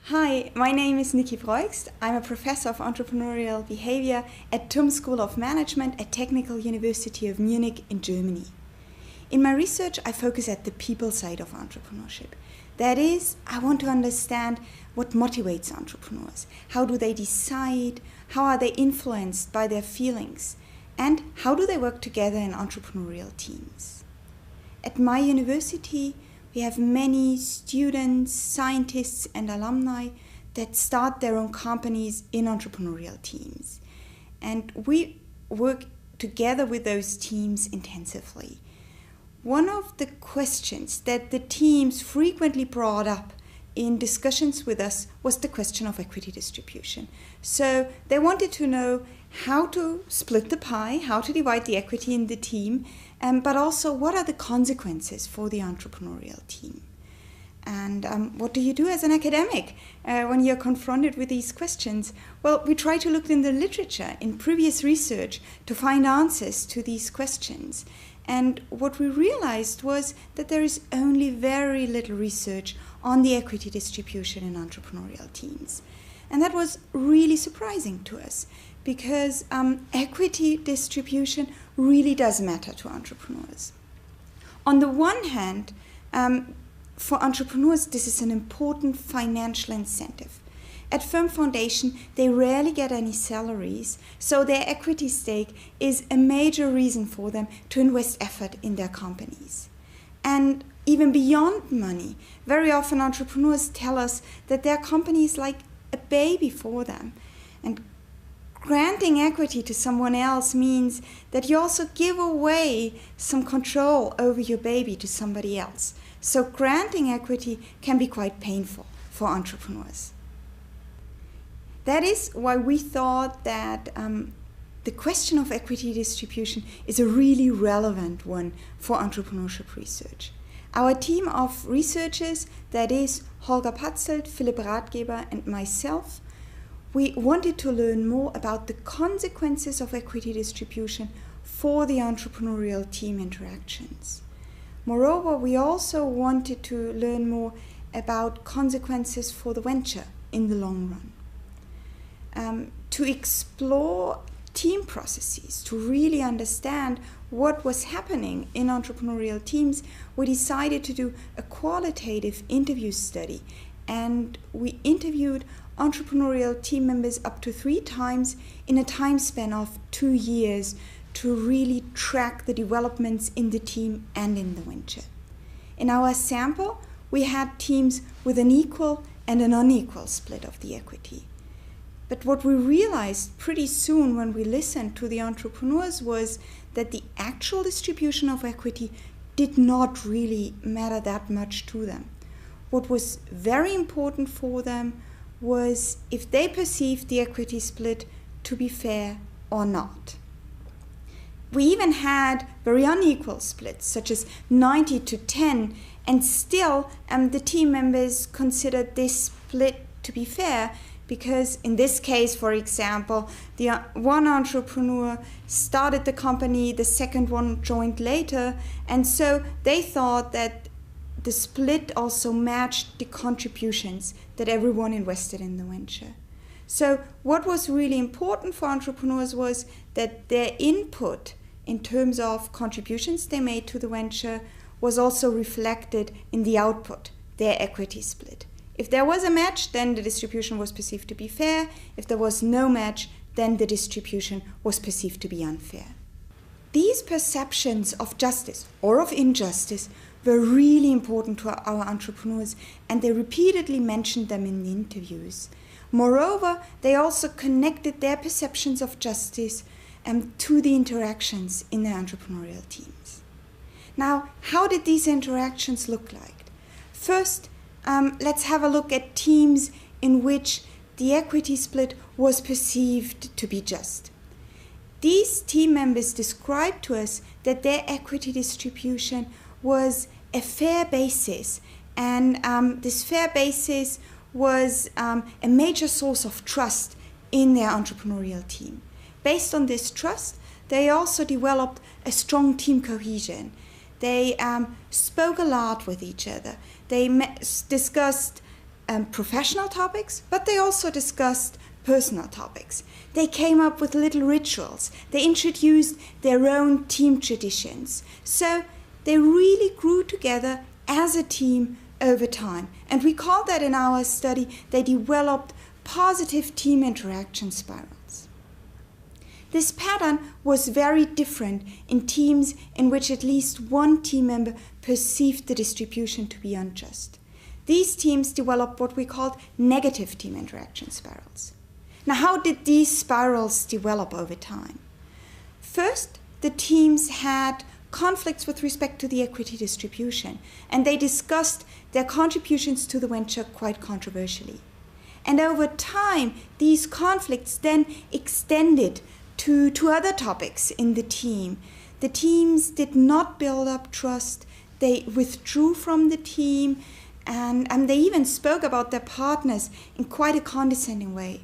Hi, my name is Nicola Breugst. I'm a professor of entrepreneurial behavior at TUM School of Management at Technical University of Munich in Germany. In my research, I focus at the people side of entrepreneurship. That is, I want to understand what motivates entrepreneurs. How do they decide? How are they influenced by their feelings? And how do they work together in entrepreneurial teams? At my university, we have many students, scientists, and alumni that start their own companies in entrepreneurial teams. And we work together with those teams intensively. One of the questions that the teams frequently brought up in discussions with us was the question of equity distribution. So they wanted to know how to split the pie, how to divide the equity in the team, but also what are the consequences for the entrepreneurial team. And what do you do as an academic when you're confronted with these questions? Well, we try to look in the literature, in previous research, to find answers to these questions. And what we realized was that there is only very little research on the equity distribution in entrepreneurial teams. And that was really surprising to us because equity distribution really does matter to entrepreneurs. On the one hand, for entrepreneurs, this is an important financial incentive. At Firm Foundation, they rarely get any salaries, so their equity stake is a major reason for them to invest effort in their companies. And even beyond money, very often entrepreneurs tell us that their company is like a baby for them. And granting equity to someone else means that you also give away some control over your baby to somebody else. So granting equity can be quite painful for entrepreneurs. That is why we thought that the question of equity distribution is a really relevant one for entrepreneurship research. Our team of researchers, that is Holger, Patzelt, Philipp, Rathgeber, and myself, we wanted to learn more about the consequences of equity distribution for the entrepreneurial team interactions. Moreover, we also wanted to learn more about consequences for the venture in the long run. To explore team processes, to really understand what was happening in entrepreneurial teams, we decided to do a qualitative interview study, and we interviewed entrepreneurial team members up to 3 times in a time span of 2 years to really track the developments in the team and in the venture. In our sample, we had teams with an equal and an unequal split of the equity. But what we realized pretty soon when we listened to the entrepreneurs was that the actual distribution of equity did not really matter that much to them. What was very important for them was if they perceived the equity split to be fair or not. We even had very unequal splits, such as 90 to 10, and still the team members considered this split to be fair because in this case, for example, the one entrepreneur started the company, the second one joined later, and so they thought that the split also matched the contributions that everyone invested in the venture. So what was really important for entrepreneurs was that their input in terms of contributions they made to the venture was also reflected in the output, their equity split. If there was a match, then the distribution was perceived to be fair. If there was no match, then the distribution was perceived to be unfair. These perceptions of justice or of injustice were really important to our entrepreneurs, and they repeatedly mentioned them in the interviews. Moreover, they also connected their perceptions of justice to the interactions in their entrepreneurial teams. Now, how did these interactions look like? First, let's have a look at teams in which the equity split was perceived to be just. These team members described to us that their equity distribution was a fair basis, and this fair basis was a major source of trust in their entrepreneurial team. Based on this trust, they also developed a strong team cohesion. They spoke a lot with each other. They discussed professional topics, but they also discussed personal topics. They came up with little rituals. They introduced their own team traditions. So they really grew together as a team over time. And we call that in our study, they developed positive team interaction spirals. This pattern was very different in teams in which at least one team member perceived the distribution to be unjust. These teams developed what we called negative team interaction spirals. Now, how did these spirals develop over time? First, the teams had conflicts with respect to the equity distribution, and they discussed their contributions to the venture quite controversially. And over time, these conflicts then extended to other topics in the team. The teams did not build up trust. They withdrew from the team, and they even spoke about their partners in quite a condescending way.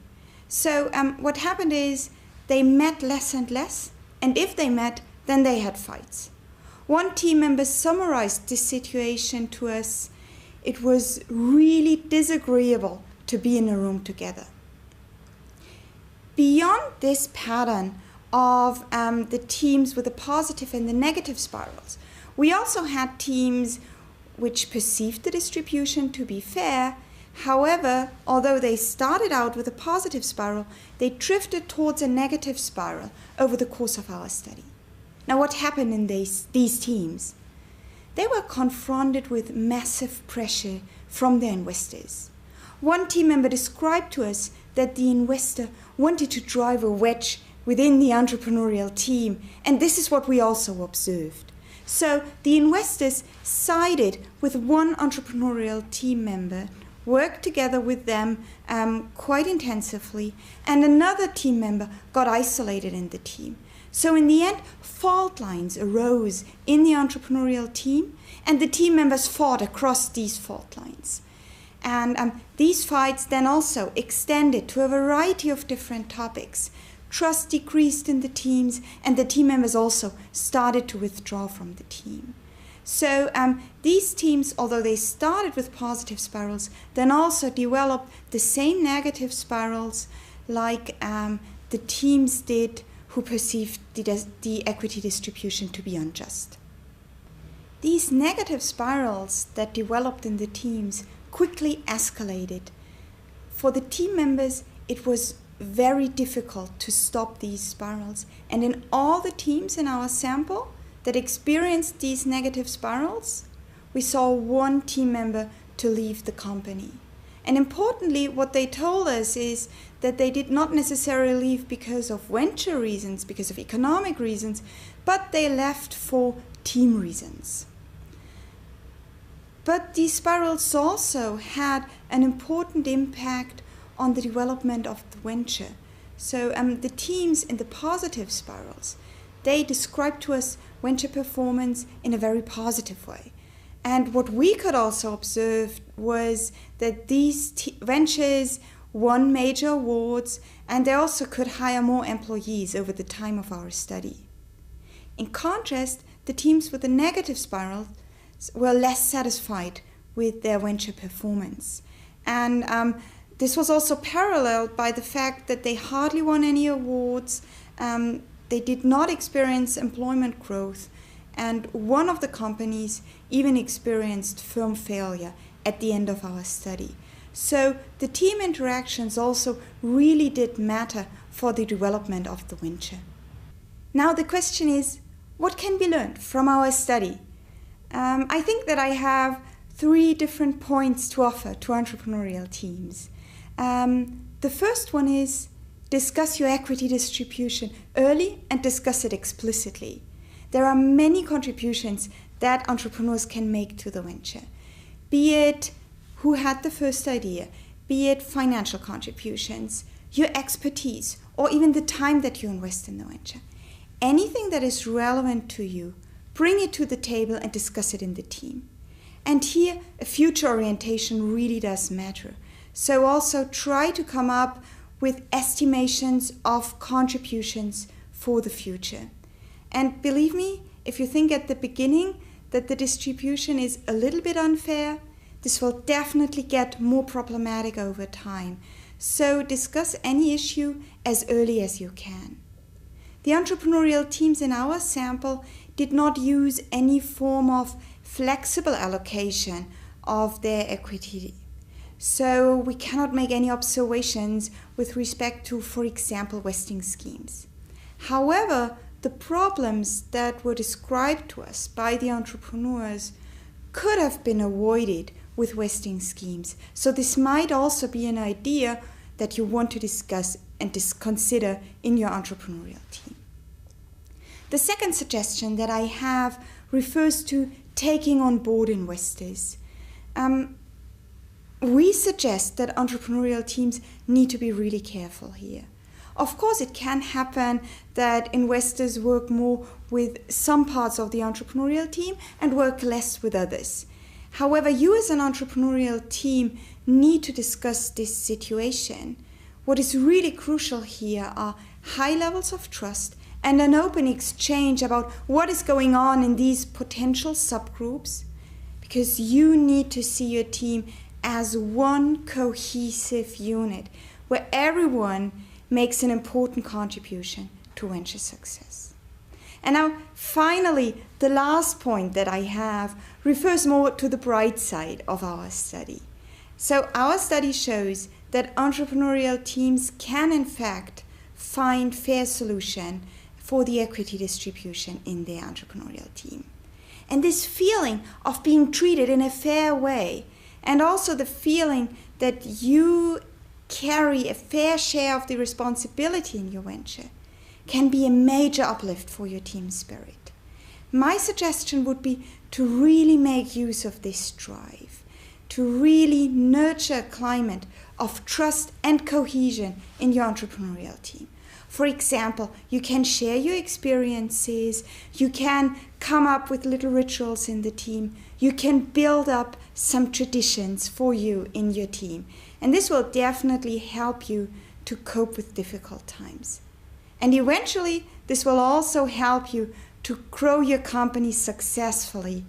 So what happened is they met less and less, and if they met, then they had fights. One team member summarized this situation to us. It was really disagreeable to be in a room together. Beyond this pattern of the teams with the positive and the negative spirals, we also had teams which perceived the distribution to be fair. However, although they started out with a positive spiral, they drifted towards a negative spiral over the course of our study. Now, what happened in these teams? They were confronted with massive pressure from their investors. One team member described to us that the investor wanted to drive a wedge within the entrepreneurial team, and this is what we also observed. So the investors sided with one entrepreneurial team member, worked together with them quite intensively, and another team member got isolated in the team. So in the end, fault lines arose in the entrepreneurial team, and the team members fought across these fault lines. And these fights then also extended to a variety of different topics. Trust decreased in the teams, and the team members also started to withdraw from the team. So these teams, although they started with positive spirals, then also developed the same negative spirals like the teams did who perceived the equity distribution to be unjust. These negative spirals that developed in the teams quickly escalated. For the team members, it was very difficult to stop these spirals. And in all the teams in our sample that experienced these negative spirals, we saw one team member to leave the company. And importantly, what they told us is that they did not necessarily leave because of venture reasons, because of economic reasons, but they left for team reasons. But these spirals also had an important impact on the development of the venture. So the teams in the positive spirals, they described to us venture performance in a very positive way. And what we could also observe was that these ventures won major awards, and they also could hire more employees over the time of our study. In contrast, the teams with the negative spirals were less satisfied with their venture performance. And this was also paralleled by the fact that they hardly won any awards, they did not experience employment growth, and one of the companies even experienced firm failure at the end of our study. So the team interactions also really did matter for the development of the venture. Now the question is, what can be learned from our study? I think that I have 3 different points to offer to entrepreneurial teams. The first one is discuss your equity distribution early and discuss it explicitly. There are many contributions that entrepreneurs can make to the venture, be it who had the first idea, be it financial contributions, your expertise, or even the time that you invest in the venture. Anything that is relevant to you, bring it to the table and discuss it in the team. And here, a future orientation really does matter. So also try to come up with estimations of contributions for the future. And believe me, if you think at the beginning that the distribution is a little bit unfair, This will definitely get more problematic over time. So discuss any issue as early as you can. The entrepreneurial teams in our sample did not use any form of flexible allocation of their equity. So we cannot make any observations with respect to, for example, vesting schemes. However, the problems that were described to us by the entrepreneurs could have been avoided with vesting schemes. So this might also be an idea that you want to discuss and consider in your entrepreneurial team. The second suggestion that I have refers to taking on board investors. We suggest that entrepreneurial teams need to be really careful here. Of course, it can happen that investors work more with some parts of the entrepreneurial team and work less with others. However, you as an entrepreneurial team need to discuss this situation. What is really crucial here are high levels of trust and an open exchange about what is going on in these potential subgroups, because you need to see your team as one cohesive unit where everyone makes an important contribution to venture success. And now, finally, the last point that I have refers more to the bright side of our study. So our study shows that entrepreneurial teams can, in fact, find fair solution for the equity distribution in their entrepreneurial team. And this feeling of being treated in a fair way, and also the feeling that you carry a fair share of the responsibility in your venture, can be a major uplift for your team spirit. My suggestion would be to really make use of this drive, to really nurture a climate of trust and cohesion in your entrepreneurial team. For example, you can share your experiences, you can come up with little rituals in the team, you can build up some traditions for you in your team. And this will definitely help you to cope with difficult times. And eventually, this will also help you to grow your company successfully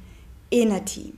in a team.